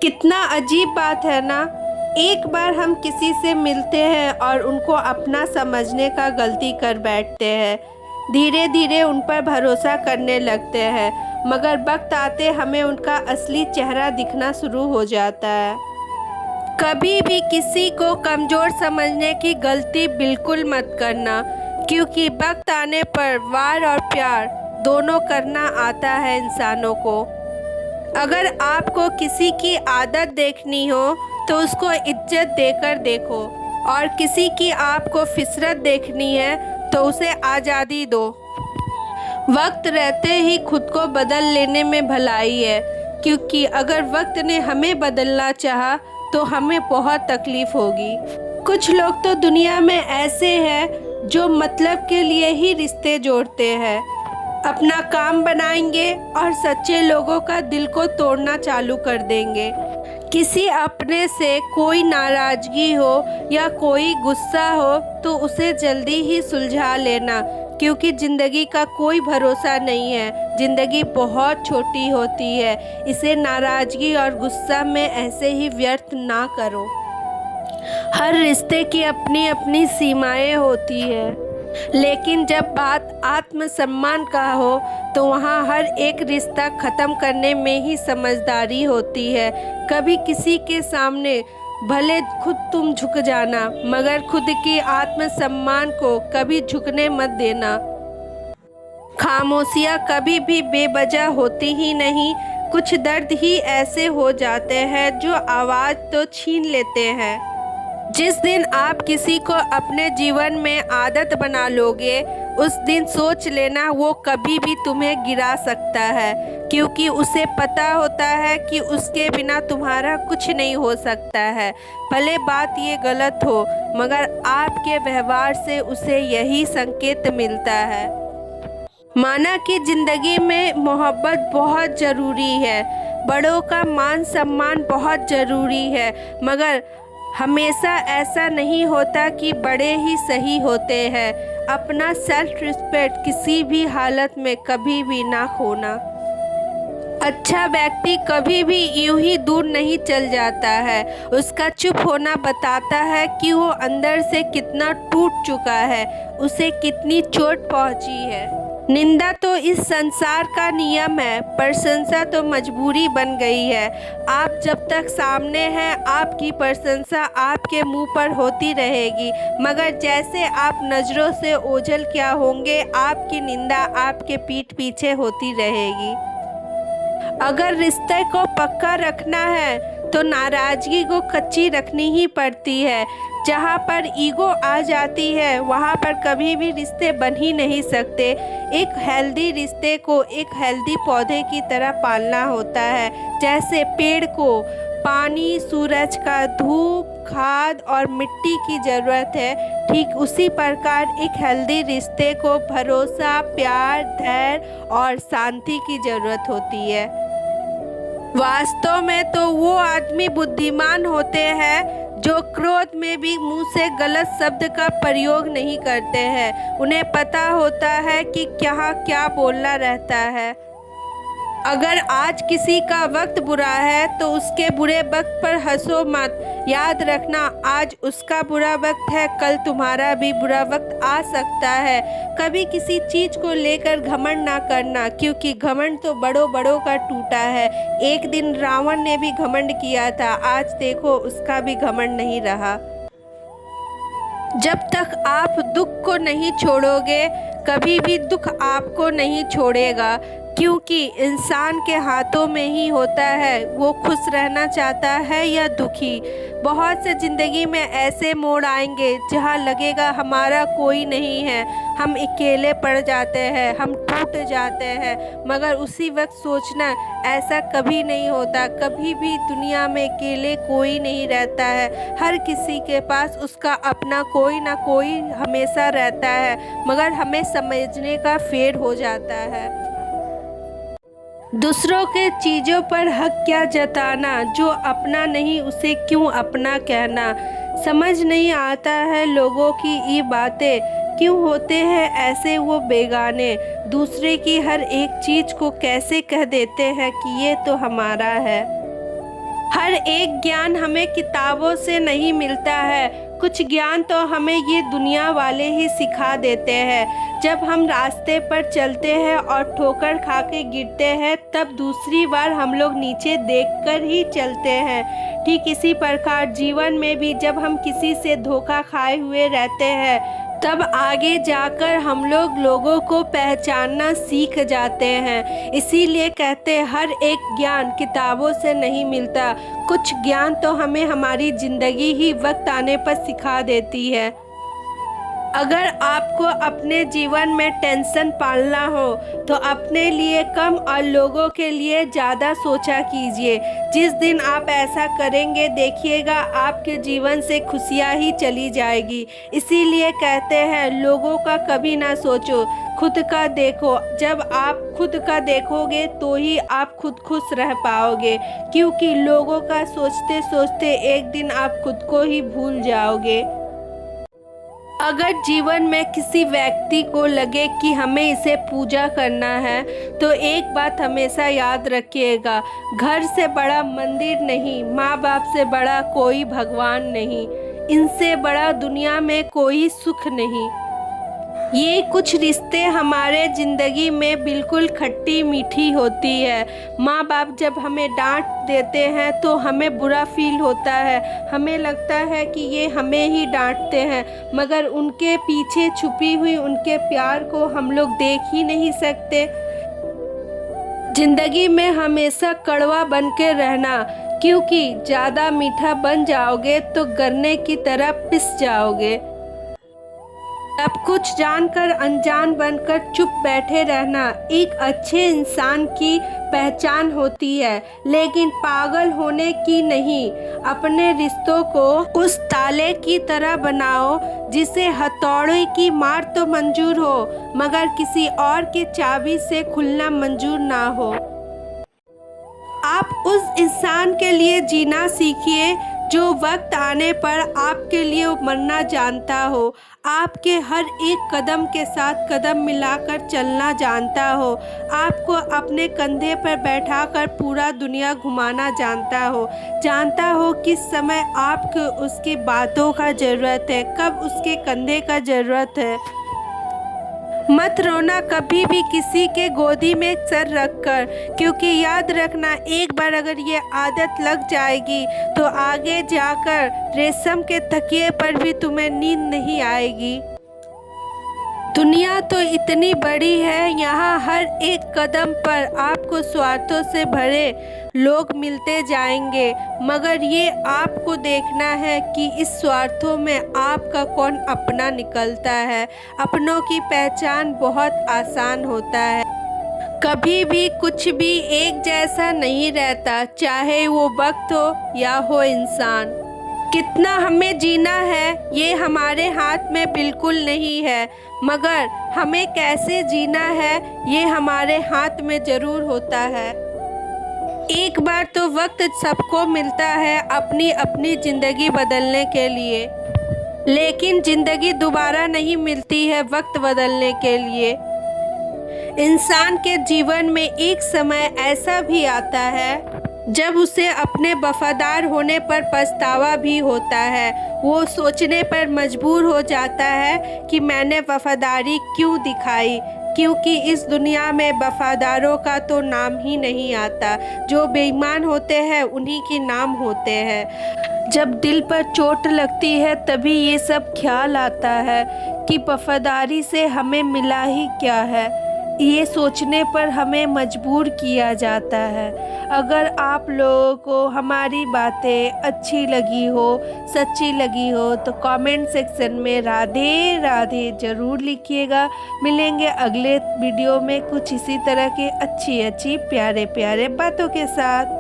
कितना अजीब बात है ना। एक बार हम किसी से मिलते हैं और उनको अपना समझने का गलती कर बैठते हैं। धीरे धीरे उन पर भरोसा करने लगते हैं, मगर वक्त आते हमें उनका असली चेहरा दिखना शुरू हो जाता है। कभी भी किसी को कमज़ोर समझने की गलती बिल्कुल मत करना, क्योंकि वक्त आने पर वार और प्यार दोनों करना आता है इंसानों को। अगर आपको किसी की आदत देखनी हो तो उसको इज्जत देकर देखो, और किसी की आपको फितरत देखनी है तो उसे आज़ादी दो। वक्त रहते ही खुद को बदल लेने में भलाई है, क्योंकि अगर वक्त ने हमें बदलना चाहा तो हमें बहुत तकलीफ़ होगी। कुछ लोग तो दुनिया में ऐसे हैं जो मतलब के लिए ही रिश्ते जोड़ते हैं, अपना काम बनाएंगे और सच्चे लोगों का दिल को तोड़ना चालू कर देंगे। किसी अपने से कोई नाराज़गी हो या कोई गुस्सा हो तो उसे जल्दी ही सुलझा लेना, क्योंकि ज़िंदगी का कोई भरोसा नहीं है। ज़िंदगी बहुत छोटी होती है, इसे नाराज़गी और गुस्सा में ऐसे ही व्यर्थ ना करो। हर रिश्ते की अपनी अपनी सीमाएं होती है, लेकिन जब बात आत्मसम्मान का हो तो वहाँ हर एक रिश्ता ख़त्म करने में ही समझदारी होती है। कभी किसी के सामने भले खुद तुम झुक जाना, मगर खुद की आत्मसम्मान को कभी झुकने मत देना। खामोशियाँ कभी भी बेवजह होती ही नहीं। कुछ दर्द ही ऐसे हो जाते हैं जो आवाज़ तो छीन लेते हैं। जिस दिन आप किसी को अपने जीवन में आदत बना लोगे, उस दिन सोच लेना वो कभी भी तुम्हें गिरा सकता है, क्योंकि उसे पता होता है कि उसके बिना तुम्हारा कुछ नहीं हो सकता है। भले बात ये गलत हो, मगर आपके व्यवहार से उसे यही संकेत मिलता है। माना कि ज़िंदगी में मोहब्बत बहुत ज़रूरी है, बड़ों का मान सम्मान बहुत ज़रूरी है, मगर हमेशा ऐसा नहीं होता कि बड़े ही सही होते हैं। अपना सेल्फ रिस्पेक्ट किसी भी हालत में कभी भी ना खोना। अच्छा व्यक्ति कभी भी यूं ही दूर नहीं चल जाता है। उसका चुप होना बताता है कि वो अंदर से कितना टूट चुका है, उसे कितनी चोट पहुंची है। निंदा तो इस संसार का नियम है, प्रशंसा तो मजबूरी बन गई है। आप जब तक सामने हैं, आपकी प्रशंसा आपके मुंह पर होती रहेगी, मगर जैसे आप नज़रों से ओझल क्या होंगे, आपकी निंदा आपके पीठ पीछे होती रहेगी। अगर रिश्ते को पक्का रखना है तो नाराज़गी को कच्ची रखनी ही पड़ती है। जहाँ पर ईगो आ जाती है वहाँ पर कभी भी रिश्ते बन ही नहीं सकते। एक हेल्दी रिश्ते को एक हेल्दी पौधे की तरह पालना होता है। जैसे पेड़ को पानी, सूरज का धूप, खाद और मिट्टी की ज़रूरत है, ठीक उसी प्रकार एक हेल्दी रिश्ते को भरोसा, प्यार, धैर्य और शांति की ज़रूरत होती है। वास्तव में तो वो आदमी बुद्धिमान होते हैं जो क्रोध में भी मुंह से गलत शब्द का प्रयोग नहीं करते हैं। उन्हें पता होता है कि क्या बोलना रहता है। अगर आज किसी का वक्त बुरा है तो उसके बुरे वक्त पर हंसो मत। याद रखना, आज उसका बुरा वक्त है, कल तुम्हारा भी बुरा वक्त आ सकता है। कभी किसी चीज़ को लेकर घमंड ना करना, क्योंकि घमंड तो बड़ों बड़ों का टूटा है। एक दिन रावण ने भी घमंड किया था, आज देखो उसका भी घमंड नहीं रहा। जब तक आप दुख को नहीं छोड़ोगे, कभी भी दुख आपको नहीं छोड़ेगा, क्योंकि इंसान के हाथों में ही होता है वो खुश रहना चाहता है या दुखी। बहुत से ज़िंदगी में ऐसे मोड़ आएंगे जहाँ लगेगा हमारा कोई नहीं है, हम अकेले पड़ जाते हैं, हम टूट जाते हैं, मगर उसी वक्त सोचना ऐसा कभी नहीं होता। कभी भी दुनिया में अकेले कोई नहीं रहता है, हर किसी के पास उसका अपना कोई ना कोई हमेशा रहता है, मगर हमें समझने का फेर हो जाता है। दूसरों के चीज़ों पर हक क्या जताना, जो अपना नहीं उसे क्यों अपना कहना। समझ नहीं आता है लोगों की ये बातें, क्यों होते हैं ऐसे वो बेगाने। दूसरे की हर एक चीज़ को कैसे कह देते हैं कि ये तो हमारा है। हर हर एक ज्ञान हमें किताबों से नहीं मिलता है, कुछ ज्ञान तो हमें ये दुनिया वाले ही सिखा देते हैं। जब हम रास्ते पर चलते हैं और ठोकर खा के गिरते हैं, तब दूसरी बार हम लोग नीचे देखकर ही चलते हैं। ठीक इसी प्रकार जीवन में भी जब हम किसी से धोखा खाए हुए रहते हैं, तब आगे जाकर हम लोग लोगों को पहचानना सीख जाते हैं। इसीलिए कहते हैं हर एक ज्ञान किताबों से नहीं मिलता, कुछ ज्ञान तो हमें हमारी ज़िंदगी ही वक्त आने पर सिखा देती है। अगर आपको अपने जीवन में टेंशन पालना हो तो अपने लिए कम और लोगों के लिए ज़्यादा सोचा कीजिए। जिस दिन आप ऐसा करेंगे देखिएगा आपके जीवन से खुशियाँ ही चली जाएगी। इसीलिए कहते हैं लोगों का कभी ना सोचो, खुद का देखो। जब आप खुद का देखोगे तो ही आप खुद खुश रह पाओगे, क्योंकि लोगों का सोचते सोचते एक दिन आप खुद को ही भूल जाओगे। अगर जीवन में किसी व्यक्ति को लगे कि हमें इसे पूजा करना है तो एक बात हमेशा याद रखिएगा, घर से बड़ा मंदिर नहीं, माँ बाप से बड़ा कोई भगवान नहीं, इनसे बड़ा दुनिया में कोई सुख नहीं। ये कुछ रिश्ते हमारे ज़िंदगी में बिल्कुल खट्टी मीठी होती है। माँ बाप जब हमें डांट देते हैं तो हमें बुरा फील होता है, हमें लगता है कि ये हमें ही डांटते हैं, मगर उनके पीछे छुपी हुई उनके प्यार को हम लोग देख ही नहीं सकते। ज़िंदगी में हमेशा कड़वा बन के रहना, क्योंकि ज़्यादा मीठा बन जाओगे तो गन्ने की तरह पिस जाओगे। सब कुछ जानकर अनजान बनकर चुप बैठे रहना एक अच्छे इंसान की पहचान होती है, लेकिन पागल होने की नहीं। अपने रिश्तों को उस ताले की तरह बनाओ जिसे हथौड़े की मार तो मंजूर हो, मगर किसी और की चाबी से खुलना मंजूर ना हो। आप उस इंसान के लिए जीना सीखिए जो वक्त आने पर आपके लिए मरना जानता हो, आपके हर एक कदम के साथ कदम मिलाकर चलना जानता हो, आपको अपने कंधे पर बैठाकर पूरा दुनिया घुमाना जानता हो किस समय आपको उसकी बातों का ज़रूरत है, कब उसके कंधे का ज़रूरत है। मत रोना कभी भी किसी के गोदी में सर रखकर, क्योंकि याद रखना एक बार अगर ये आदत लग जाएगी तो आगे जाकर रेशम के तकिए पर भी तुम्हें नींद नहीं आएगी। दुनिया तो इतनी बड़ी है, यहाँ हर एक कदम पर आपको स्वार्थों से भरे लोग मिलते जाएंगे, मगर ये आपको देखना है कि इस स्वार्थों में आपका कौन अपना निकलता है। अपनों की पहचान बहुत आसान होता है। कभी भी कुछ भी एक जैसा नहीं रहता, चाहे वो वक्त हो या हो इंसान। कितना हमें जीना है ये हमारे हाथ में बिल्कुल नहीं है, मगर हमें कैसे जीना है ये हमारे हाथ में ज़रूर होता है। एक बार तो वक्त सबको मिलता है अपनी अपनी ज़िंदगी बदलने के लिए, लेकिन ज़िंदगी दोबारा नहीं मिलती है वक्त बदलने के लिए। इंसान के जीवन में एक समय ऐसा भी आता है जब उसे अपने वफादार होने पर पछतावा भी होता है। वो सोचने पर मजबूर हो जाता है कि मैंने वफादारी क्यों दिखाई, क्योंकि इस दुनिया में वफादारों का तो नाम ही नहीं आता। जो बेईमान होते हैं उन्हीं के नाम होते हैं। जब दिल पर चोट लगती है तभी ये सब ख्याल आता है कि वफादारी से हमें मिला ही क्या है। ये सोचने पर हमें मजबूर किया जाता है। अगर आप लोगों को हमारी बातें अच्छी लगी हो, सच्ची लगी हो तो कमेंट सेक्शन में राधे राधे ज़रूर लिखिएगा। मिलेंगे अगले वीडियो में कुछ इसी तरह के अच्छी अच्छी प्यारे प्यारे बातों के साथ।